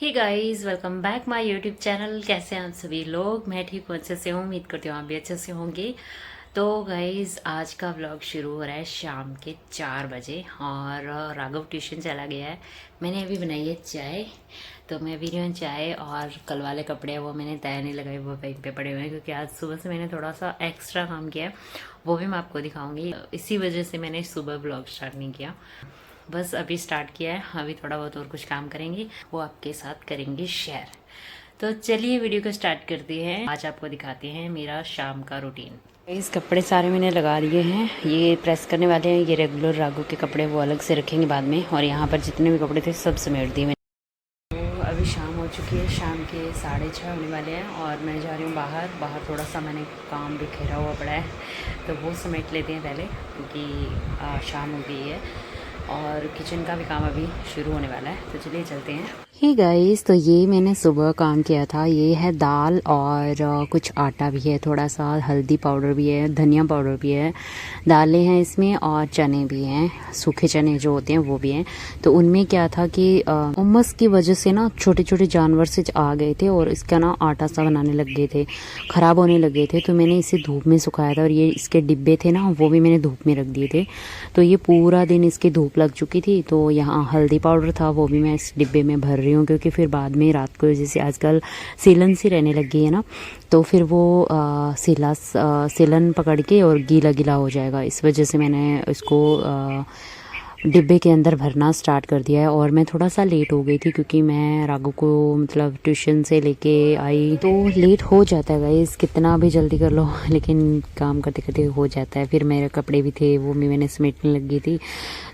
Hey guys, welcome back my YouTube channel. कैसे हैं आप सभी लोग? मैं ठीक हूँ, अच्छे से हूँ। उम्मीद करती हूँ आप भी अच्छे से होंगे। तो गाइस, आज का व्लॉग शुरू हो रहा है शाम के 4 बजे और राघव ट्यूशन चला गया है। मैंने अभी बनाई है चाय, तो मैं भी रही हूँ चाय। और कल वाले कपड़े हैं वो मैंने तय नहीं लगाए, वो वहीं पे पड़े हुए हैं, क्योंकि आज सुबह से मैंने थोड़ा सा एक्स्ट्रा काम किया है, वो भी मैं आपको दिखाऊंगी। इसी वजह से मैंने सुबह व्लॉग स्टार्ट नहीं किया, बस अभी स्टार्ट किया है। अभी थोड़ा बहुत और कुछ काम करेंगे, वो आपके साथ करेंगे शेयर। तो चलिए वीडियो को स्टार्ट करते हैं। आज आपको दिखाते हैं मेरा शाम का रूटीन। इस कपड़े सारे मैंने लगा दिए हैं, ये प्रेस करने वाले हैं। ये रेगुलर राघव के कपड़े वो अलग से रखेंगे बाद में, और यहाँ पर जितने भी कपड़े थे सब समेट दिए मैंने। तो अभी शाम हो चुकी है, शाम के 6:30 होने वाले हैं और मैं जा रही हूँ बाहर थोड़ा सा मैंने काम बिखेरा हुआ पड़ा है, तो वो समेट लेते हैं पहले, क्योंकि शाम हो गई है और किचन का भी काम अभी शुरू होने वाला है। तो चलिए चलते हैं। हे गाइस, तो ये मैंने सुबह काम किया था। ये है दाल और कुछ आटा भी है, थोड़ा सा हल्दी पाउडर भी है, धनिया पाउडर भी है, दालें हैं इसमें और चने भी हैं, सूखे चने जो होते हैं वो भी हैं। तो उनमें क्या था कि उमस की वजह से ना छोटे छोटे जानवर से आ गए थे और इसका ना आटा सा बनाने लग गए थे, ख़राब होने लग गए थे। तो मैंने इसे धूप में सुखाया था और ये इसके डिब्बे थे ना, वो भी मैंने धूप में रख दिए थे। तो ये पूरा दिन इसकी धूप लग चुकी थी। तो यहाँ हल्दी पाउडर था, वो भी मैं इस डिब्बे में भर रही हूँ, क्योंकि फिर बाद में रात को जैसे आजकल सीलन सी रहने लग गई है ना, तो फिर वो सीलन पकड़ के और गीला गीला हो जाएगा। इस वजह से मैंने इसको डिब्बे के अंदर भरना स्टार्ट कर दिया है। और मैं थोड़ा सा लेट हो गई थी, क्योंकि मैं राघव को मतलब ट्यूशन से लेके आई, तो लेट हो जाता है गाइस, कितना भी जल्दी कर लो लेकिन काम करते करते हो जाता है। फिर मेरे कपड़े भी थे, वो भी मैंने समेटने लग गई थी,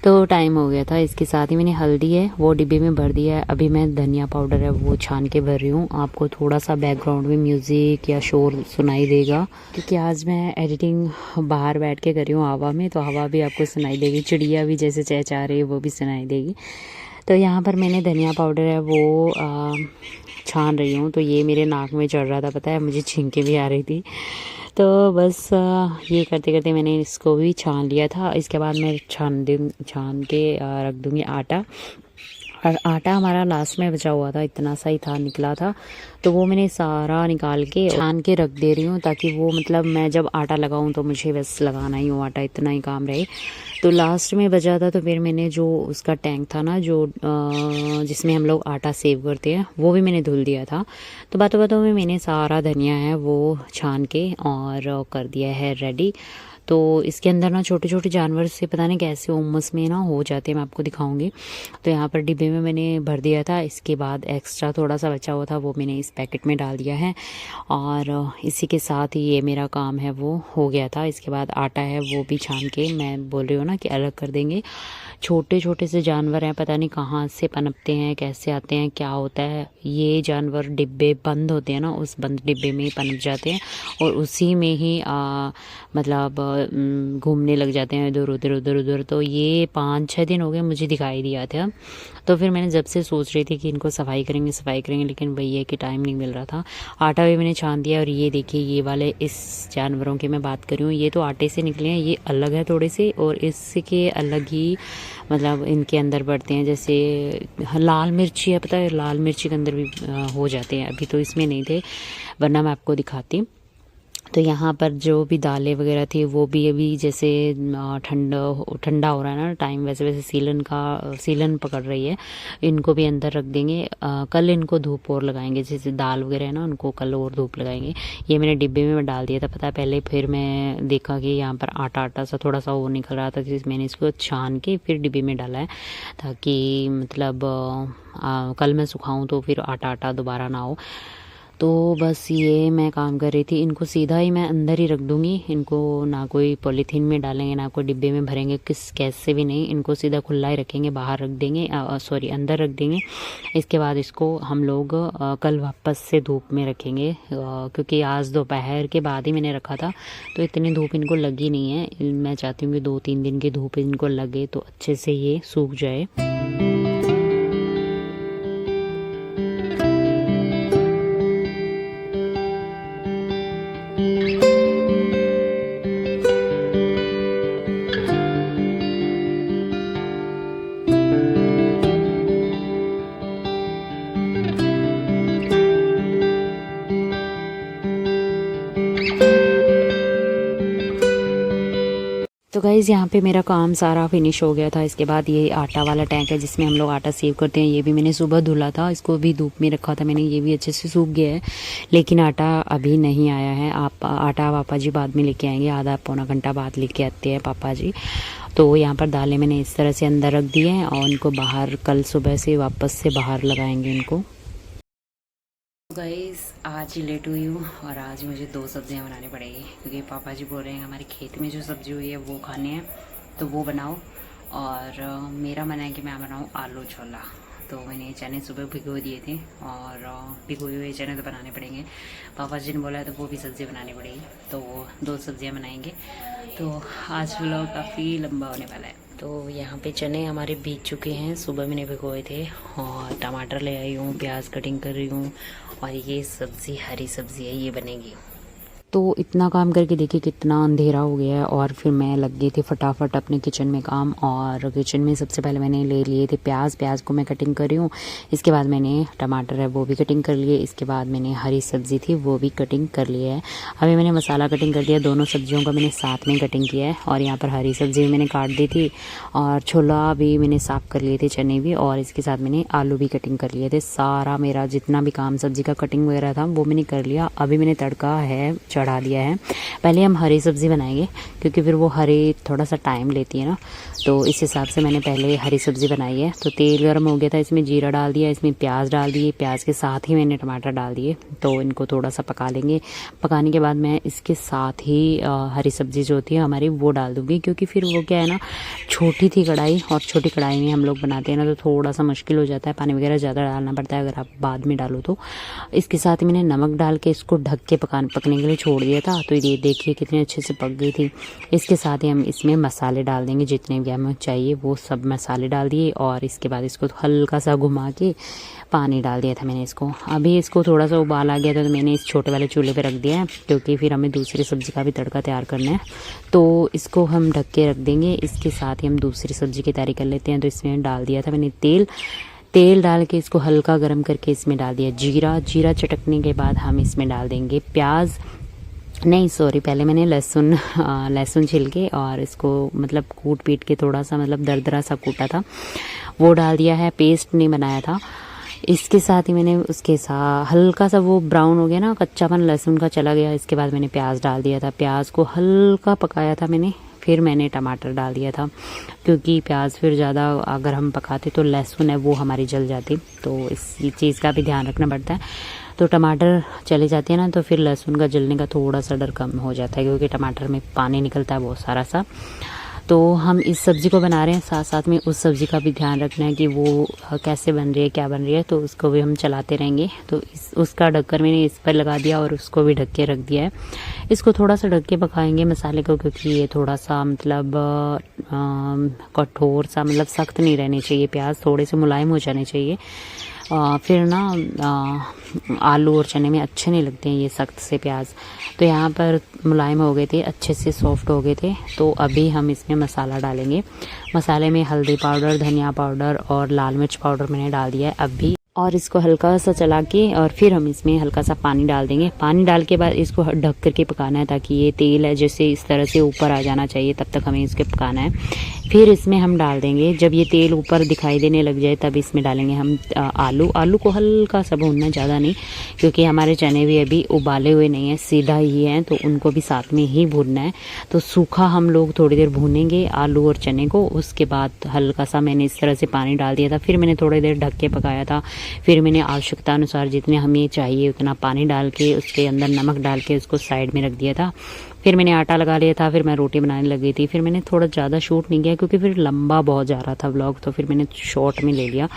तो टाइम हो गया था। इसके साथ ही मैंने हल्दी है वो डिब्बे में भर दिया है। अभी मैं धनिया पाउडर है वो छान के भर रही हूँ। आपको थोड़ा सा बैकग्राउंड में म्यूज़िक या शोर सुनाई देगा, क्योंकि आज मैं एडिटिंग बाहर बैठ के कर रही हूँ हवा में, तो हवा भी आपको सुनाई देगी, चिड़िया भी जैसे चहचहा रही है वो भी सुनाई देगी। तो यहाँ पर मैंने धनिया पाउडर है वो छान रही हूँ। तो ये मेरे नाक में चढ़ रहा था, पता है, मुझे छींके भी आ रही थी। तो बस ये करते करते मैंने इसको भी छान लिया था। इसके बाद मैं छान के रख दूँगी आटा। और आटा हमारा लास्ट में बचा हुआ था, इतना सा ही था, निकला था, तो वो मैंने सारा निकाल के छान के रख दे रही हूँ, ताकि वो मतलब मैं जब आटा लगाऊँ तो मुझे बस लगाना ही हो आटा, इतना ही काम रहे। तो लास्ट में बचा था, तो फिर मैंने जो उसका टैंक था ना, जो जिसमें हम लोग आटा सेव करते हैं, वो भी मैंने धुल दिया था। तो बातों बातों में मैंने सारा धनिया है वो छान के और कर दिया है रेडी। तो इसके अंदर ना छोटे छोटे जानवर से पता नहीं कैसे उमस में ना हो जाते हैं, मैं आपको दिखाऊंगी। तो यहाँ पर डिब्बे में मैंने भर दिया था। इसके बाद एक्स्ट्रा थोड़ा सा बचा हुआ था, वो मैंने इस पैकेट में डाल दिया है, और इसी के साथ ही ये मेरा काम है वो हो गया था। इसके बाद आटा है वो भी छान के, मैं बोल रही हूँ ना कि अलग कर देंगे। छोटे छोटे से जानवर हैं, पता नहीं कहाँ से पनपते हैं, कैसे आते हैं, क्या होता है। ये जानवर डिब्बे बंद होते हैं ना, उस बंद डिब्बे में ही पनप जाते हैं और उसी में ही मतलब घूमने लग जाते हैं इधर उधर उधर उधर। तो ये 5-6 दिन हो गए मुझे दिखाई दिया था। तो फिर मैंने जब से सोच रही थी कि इनको सफाई करेंगे, लेकिन वही है कि टाइम नहीं मिल रहा था। आटा भी मैंने छान दिया। और ये देखिए, ये वाले इस जानवरों की मैं बात कर रही हूँ, ये तो आटे से निकले हैं, ये अलग है थोड़े से, और इसके अलग ही मतलब इनके अंदर बढ़ते हैं। जैसे लाल मिर्ची है, पता है, लाल मिर्ची के अंदर भी हो जाते हैं। अभी तो इसमें नहीं थे, वरना मैं आपको दिखाती। तो यहाँ पर जो भी दालें वगैरह थी वो भी अभी जैसे ठंडा हो रहा है ना टाइम, वैसे वैसे सीलन पकड़ रही है, इनको भी अंदर रख देंगे। कल इनको धूप और लगाएंगे, जैसे दाल वगैरह है ना, उनको कल और धूप लगाएंगे। ये मैंने डिब्बे में डाल दिया था, पता है, पहले। फिर मैं देखा कि यहाँ पर आटा आटा सा थोड़ा सा वो निकल रहा था, जिस मैंने इसको छान के फिर डिब्बे में डाला है, ताकि मतलब कल मैं सुखाऊँ तो फिर आटा आटा दोबारा ना हो। तो बस ये मैं काम कर रही थी। इनको सीधा ही मैं अंदर ही रख दूँगी, इनको ना कोई पॉलीथीन में डालेंगे, ना कोई डिब्बे में भरेंगे, कैसे भी नहीं, इनको सीधा खुला ही रखेंगे, बाहर रख देंगे, सॉरी अंदर रख देंगे। इसके बाद इसको हम लोग कल वापस से धूप में रखेंगे, क्योंकि आज दोपहर के बाद ही मैंने रखा था, तो इतनी धूप इनको लगी नहीं है। मैं चाहती हूँ कि 2-3 दिन की धूप इनको लगे, तो अच्छे से ये सूख जाए। गाइज़ यहाँ पे मेरा काम सारा फिनिश हो गया था। इसके बाद ये आटा वाला टैंक है जिसमें हम लोग आटा सेव करते हैं, ये भी मैंने सुबह धुला था, इसको भी धूप में रखा था मैंने, ये भी अच्छे से सूख गया है। लेकिन आटा अभी नहीं आया है। आटा पापा जी बाद में लेके आएंगे, आधा पौना घंटा बाद लेके आते हैं पापा जी। तो यहाँ पर दालें मैंने इस तरह से अंदर रख दी हैं और इनको बाहर कल सुबह से वापस से बाहर लगाएंगे इनको। गाइस आज ही लेट हुई हूँ और आज मुझे 2 सब्जियाँ बनानी पड़ेगी क्योंकि पापा जी बोल रहे हैं हमारे खेत में जो सब्ज़ी हुई है वो खाने हैं तो वो बनाओ। और मेरा मन है कि मैं बनाऊँ आलू छोला। तो मैंने चने सुबह भिगो दिए थे और भिगोए हुए चने तो बनाने पड़ेंगे। पापा जी ने बोला है तो वो भी सब्ज़ी बनानी पड़ेगी, तो वो 2 सब्जियाँ बनाएंगे। तो आज व्लॉग काफ़ी लंबा होने वाला है। तो यहाँ पे चने हमारे भीग चुके हैं, सुबह मैंने भिगोए थे। और टमाटर ले आई हूँ, प्याज कटिंग कर रही हूँ और ये सब्ज़ी हरी सब्ज़ी है, ये बनेगी। तो इतना काम करके देखिए कितना अंधेरा हो गया है और फिर मैं लग गई थी फटाफट अपने किचन में काम। और किचन में सबसे पहले मैंने ले लिए थे प्याज को मैं कटिंग कर रही हूँ। इसके बाद मैंने टमाटर है वो भी कटिंग कर लिए। इसके बाद मैंने हरी सब्ज़ी थी वो भी कटिंग कर लिया है। अभी मैंने मसाला कटिंग कर दिया, दोनों सब्जियों का मैंने साथ में कटिंग किया है। और यहाँ पर हरी सब्ज़ी मैंने काट दी थी और छोला भी मैंने साफ़ कर लिए थे, चने भी, और इसके साथ मैंने आलू भी कटिंग कर लिए थे। सारा मेरा जितना भी काम सब्ज़ी का कटिंग वगैरह था वो मैंने कर लिया। अभी मैंने तड़का है चढ़ा दिया है। पहले हम हरी सब्ज़ी बनाएंगे क्योंकि फिर वो हरी थोड़ा सा टाइम लेती है ना, तो इस हिसाब से मैंने पहले हरी सब्ज़ी बनाई है। तो तेल गर्म हो गया था, इसमें जीरा डाल दिया, इसमें प्याज डाल दिए, प्याज के साथ ही मैंने टमाटर डाल दिए। तो इनको थोड़ा सा पका लेंगे। पकाने के बाद मैं इसके साथ ही हरी सब्ज़ी जो होती है हमारी वो डाल दूँगी क्योंकि फिर वो क्या है ना, छोटी थी कढ़ाई और छोटी कढ़ाई में हम लोग बनाते हैं ना तो थोड़ा सा मुश्किल हो जाता है, पानी वगैरह ज़्यादा डालना पड़ता है अगर आप बाद में डालो तो। इसके साथ ही मैंने नमक डाल के इसको ढक के पकने के लिए छोड़ दिया था। तो ये देखिए कितने अच्छे से पक गई थी। इसके साथ ही हम इसमें मसाले डाल देंगे, जितने भी हमें चाहिए वो सब मसाले डाल दिए। और इसके बाद इसको हल्का सा घुमा के पानी डाल दिया था मैंने इसको। अभी इसको थोड़ा सा उबाल आ गया था तो मैंने इस छोटे वाले चूल्हे पे रख दिया है क्योंकि फिर हमें दूसरी सब्ज़ी का भी तड़का तैयार करना है। तो इसको हम ढक के रख देंगे। इसके साथ ही हम दूसरी सब्ज़ी की तैयारी कर लेते हैं। तो इसमें डाल दिया था मैंने तेल डाल के इसको हल्का गर्म करके इसमें डाल दिया जीरा चटकने के बाद हम इसमें डाल देंगे प्याज, नहीं सॉरी, पहले मैंने लहसुन छिल के और इसको मतलब कूट पीट के थोड़ा सा मतलब दरदरा सा कूटा था वो डाल दिया है, पेस्ट नहीं बनाया था। इसके साथ ही मैंने उसके साथ हल्का सा वो ब्राउन हो गया ना, कच्चापन लहसुन का चला गया। इसके बाद मैंने प्याज डाल दिया था, प्याज को हल्का पकाया था मैंने, फिर मैंने टमाटर डाल दिया था क्योंकि प्याज फिर ज़्यादा अगर हम पकाते तो लहसुन है वो हमारी जल जाती, तो इस चीज़ का भी ध्यान रखना पड़ता है। तो टमाटर चले जाते हैं ना तो फिर लहसुन का जलने का थोड़ा सा डर कम हो जाता है क्योंकि टमाटर में पानी निकलता है बहुत सारा सा। तो हम इस सब्ज़ी को बना रहे हैं, साथ साथ में उस सब्ज़ी का भी ध्यान रखना है कि वो कैसे बन रही है, क्या बन रही है, तो उसको भी हम चलाते रहेंगे। तो उसका ढक्कन मैंने इस पर लगा दिया और उसको भी ढक के रख दिया है। इसको थोड़ा सा ढक के पकाएंगे मसाले को क्योंकि ये थोड़ा सा मतलब कठोर सा, मतलब सख्त नहीं रहने चाहिए, प्याज थोड़े से मुलायम हो जाने चाहिए। फिर ना आलू और चने में अच्छे नहीं लगते हैं ये सख्त से प्याज। तो यहाँ पर मुलायम हो गए थे, अच्छे से सॉफ्ट हो गए थे। तो अभी हम इसमें मसाला डालेंगे। मसाले में हल्दी पाउडर, धनिया पाउडर और लाल मिर्च पाउडर मैंने डाल दिया है अभी। और इसको हल्का सा चला के और फिर हम इसमें हल्का सा पानी डाल देंगे। पानी डाल के बाद इसको ढक करके पकाना है ताकि ये तेल है जैसे इस तरह से ऊपर आ जाना चाहिए, तब तक हमें इसके पकाना है। फिर इसमें हम डाल देंगे, जब ये तेल ऊपर दिखाई देने लग जाए तब इसमें डालेंगे हम आलू को हल्का सा भूनना, ज़्यादा नहीं, क्योंकि हमारे चने भी अभी उबाले हुए नहीं हैं, सीधा ही हैं, तो उनको भी साथ में ही भूनना है। तो सूखा हम लोग थोड़ी देर भूनेंगे आलू और चने को। उसके बाद हल्का सा मैंने इस तरह से पानी डाल दिया था, फिर मैंने थोड़ी देर ढक के पकाया था। फिर मैंने आवश्यकता अनुसार जितने हमें चाहिए उतना पानी डाल के उसके अंदर नमक डाल के उसको साइड में रख दिया था। फिर मैंने आटा लगा लिया था, फिर मैं रोटी बनाने लगी थी। फिर मैंने थोड़ा ज़्यादा शूट नहीं किया क्योंकि फिर लंबा बहुत जा रहा था व्लॉग, तो फिर मैंने शॉर्ट में ले लिया।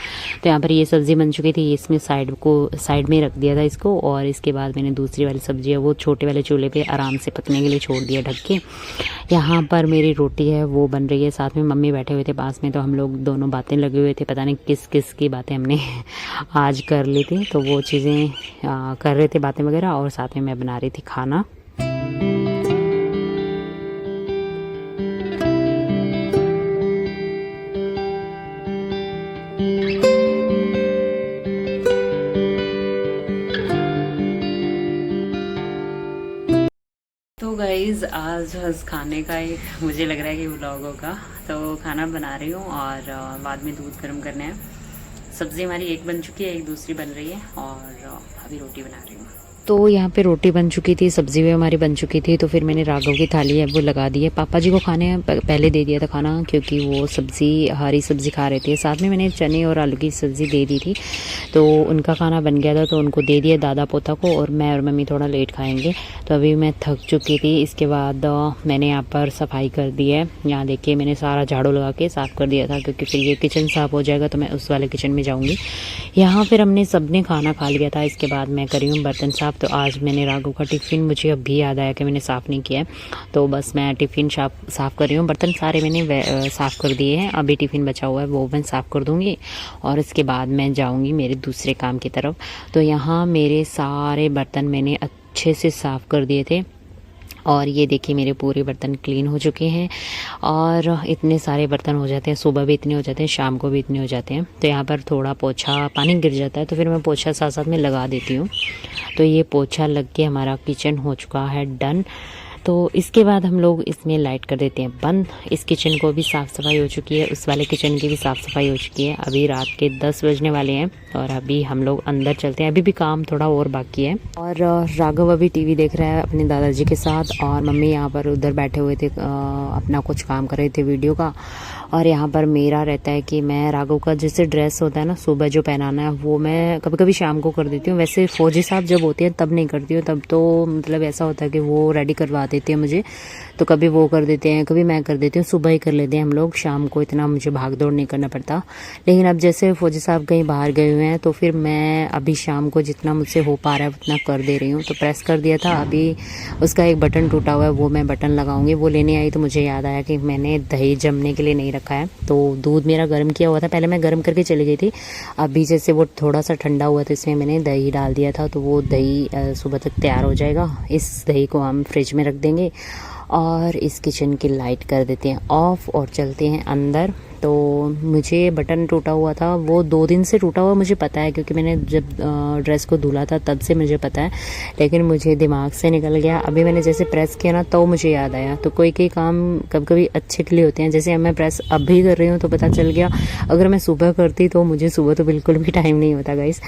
तो यहाँ पर ये सब्ज़ी बन चुकी थी, इसमें साइड में रख दिया था इसको। और इसके बाद मैंने दूसरी वाली सब्ज़ी है वो छोटे वाले चूल्हे पे आराम से पकने के लिए छोड़ दिया ढक के। यहाँ पर मेरी रोटी है वो बन रही है, साथ में मम्मी बैठे हुए थे पास में, तो हम लोग दोनों बातें लगे हुए थे। पता नहीं किस किस की बातें हमने आज कर ली थी, तो वो चीज़ें कर रहे थे बातें वगैरह, और साथ में मैं बना रही थी खाना। गाइस आज बस खाने का एक मुझे लग रहा है कि व्लॉग होगा। तो खाना बना रही हूँ और बाद में दूध गर्म करना है। सब्ज़ी हमारी एक बन चुकी है, एक दूसरी बन रही है और अभी रोटी बना रही हूँ। तो यहाँ पे रोटी बन चुकी थी, सब्ज़ी भी हमारी बन चुकी थी। तो फिर मैंने राघव की थाली है वो लगा दी है। पापा जी को खाने पहले दे दिया था खाना, क्योंकि वो सब्ज़ी हरी सब्ज़ी खा रहे थे। साथ में मैंने चने और आलू की सब्ज़ी दे दी थी, तो उनका खाना बन गया था तो उनको दे दिया दादा पोता को। और मैं और मम्मी थोड़ा लेट खाएंगे। तो अभी मैं थक चुकी थी। इसके बाद मैंने यहाँ पर सफाई कर दी है। यहाँ देखिए मैंने सारा झाड़ू लगा के साफ़ कर दिया था, क्योंकि फिर ये किचन साफ़ हो जाएगा तो मैं उस वाले किचन में जाऊँगी। यहाँ फिर हमने सबने खाना खा लिया था। इसके बाद मैं करी हूँ बर्तन साफ़। तो आज मैंने राघव का टिफ़िन, मुझे अभी याद आया कि मैंने साफ़ नहीं किया है, तो बस मैं टिफ़िन साफ़ कर रही हूँ। बर्तन सारे मैंने साफ़ कर दिए हैं, अभी टिफ़िन बचा हुआ है वो मैं साफ़ कर दूँगी और इसके बाद मैं जाऊँगी मेरे दूसरे काम की तरफ। तो यहाँ मेरे सारे बर्तन मैंने अच्छे से साफ़ कर दिए थे और ये देखिए मेरे पूरे बर्तन क्लीन हो चुके हैं। और इतने सारे बर्तन हो जाते हैं, सुबह भी इतने हो जाते हैं, शाम को भी इतने हो जाते हैं। तो यहाँ पर थोड़ा पोछा पानी गिर जाता है तो फिर मैं पोछा साथ साथ में लगा देती हूँ। तो ये पोछा लग के हमारा किचन हो चुका है डन। तो इसके बाद हम लोग इसमें लाइट कर देते हैं बंद। इस किचन को भी साफ़ सफाई हो चुकी है, उस वाले किचन की भी साफ़ सफाई हो चुकी है। अभी रात के 10 बजने वाले हैं और अभी हम लोग अंदर चलते हैं। अभी भी काम थोड़ा और बाकी है। और राघव अभी टीवी देख रहा है अपने दादाजी के साथ और मम्मी यहाँ पर उधर बैठे हुए थे, अपना कुछ काम कर रहे थे वीडियो का। और यहाँ पर मेरा रहता है कि मैं राघव का जैसे ड्रेस होता है ना सुबह जो पहनाना है, वो मैं कभी कभी शाम को कर देती हूँ। वैसे फौजी साहब जब होते हैं तब नहीं करती हूँ, तब तो मतलब ऐसा होता है कि वो रेडी करवा देते हैं मुझे। तो कभी वो कर देते हैं, कभी मैं कर देती हूँ। सुबह ही कर लेते हैं हम लोग, शाम को इतना मुझे भाग दौड़ नहीं करना पड़ता। लेकिन अब जैसे फौजी साहब कहीं बाहर गए हुए हैं तो फिर मैं अभी शाम को जितना मुझसे हो पा रहा है उतना कर दे रही हूँ। तो प्रेस कर दिया था, अभी उसका एक बटन टूटा हुआ है, वो मैं बटन लगाऊंगी। वो लेने आई तो मुझे याद आया कि मैंने दही जमने के लिए नहीं रखा है। तो दूध मेरा गर्म किया हुआ था, पहले मैं गर्म करके चली गई थी। अभी जैसे वो थोड़ा सा ठंडा हुआ तो इसमें मैंने दही डाल दिया था, तो वो दही सुबह तक तैयार हो जाएगा। इस दही को हम फ्रिज में रख देंगे और इस किचन की लाइट कर देते हैं ऑफ और चलते हैं अंदर। तो मुझे बटन टूटा हुआ था, वो 2 दिन से टूटा हुआ मुझे पता है, क्योंकि मैंने जब ड्रेस को धुला था तब से मुझे पता है, लेकिन मुझे दिमाग से निकल गया। अभी मैंने जैसे प्रेस किया ना तो मुझे याद आया। तो कोई काम कभी कभी अच्छे के लिए होते हैं। जैसे मैं प्रेस अभी कर रही हूँ तो पता चल गया, अगर मैं सुबह करती तो मुझे सुबह तो बिल्कुल भी टाइम नहीं होता गाइस,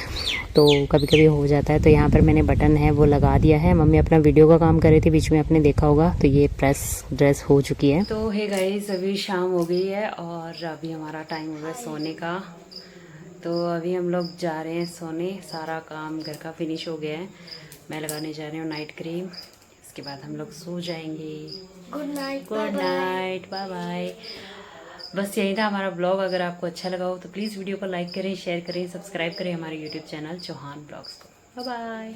तो कभी कभी हो जाता है। तो यहाँ पर मैंने बटन है वो लगा दिया है। मम्मी अपना वीडियो का काम कर रही थी, बीच में आपने देखा होगा। तो ये प्रेस ड्रेस हो चुकी है। तो हे गाइस अभी शाम हो गई है और अभी हमारा टाइम हो गया सोने का। तो अभी हम लोग जा रहे हैं सोने, सारा काम घर का फिनिश हो गया है। मैं लगाने जा रही हूँ नाइट क्रीम, इसके बाद हम लोग सो जाएंगे। Good night, bye bye. बस यही था हमारा ब्लॉग। अगर आपको अच्छा लगा हो तो प्लीज़ वीडियो को लाइक करें, शेयर करें, सब्सक्राइब करें हमारे यूट्यूब चैनल चौहान ब्लॉग्स को। Bye bye.